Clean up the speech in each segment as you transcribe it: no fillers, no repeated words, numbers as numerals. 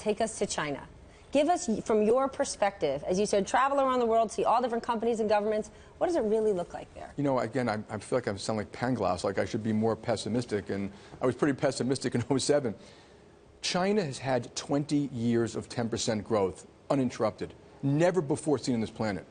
take us to China. Give us, from your perspective, as you said, travel around the world, see all different companies and governments. What does it really look like there? You know, again, I feel like I sound like Pangloss, like I should be more pessimistic, and I was pretty pessimistic in '07. China has had 20 years of 10% growth, uninterrupted, never before seen on this planet.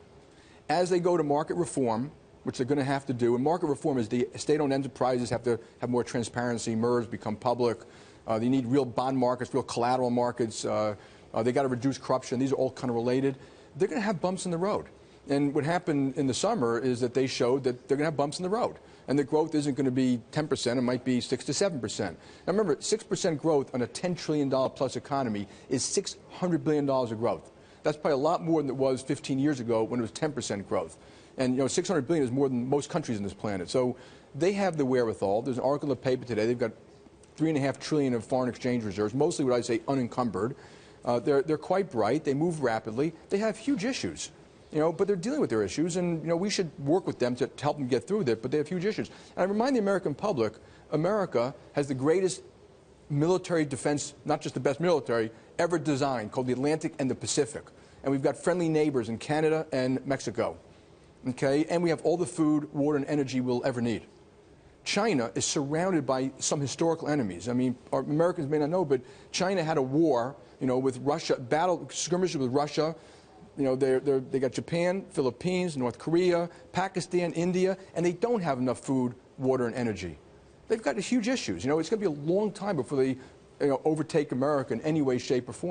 As they go to market reform, which they're going to have to do, and market reform is the state-owned enterprises have to have more transparency, merge, become public. They need real bond markets, real collateral markets. They got to reduce corruption. These are all kind of related. They're going to have bumps in the road. And what happened in the summer is that they showed that they're going to have bumps in the road. And the growth isn't going to be 10%, it might be 6 to 7%. Now remember, 6% growth on a $10 trillion plus economy is $600 billion of growth. That's probably a lot more than it was 15 years ago when it was 10% growth. And, you know, 600 billion is more than most countries on this planet. So they have the wherewithal. There's an article in the paper today. They've got $3.5 trillion of foreign exchange reserves, mostly what I say unencumbered. They're quite bright. They move rapidly. They have huge issues, you know, but they're dealing with their issues, and, you know, we should work with them to help them get through that, but they have huge issues. And I remind the American public, America has the greatest military defense, not just the best military, ever designed, called the Atlantic and the Pacific. And we've got friendly neighbors in Canada and Mexico. Okay, and we have all the food, water, and energy we'll ever need. China is surrounded by some historical enemies. I mean, our Americans may not know, but China had a war, you know, with Russia, skirmishes with Russia. You know, they got Japan, Philippines, North Korea, Pakistan, India, and they don't have enough food, water, and energy. They've got huge issues. You know, it's going to be a long time before they, you know, overtake America in any way, shape, or form.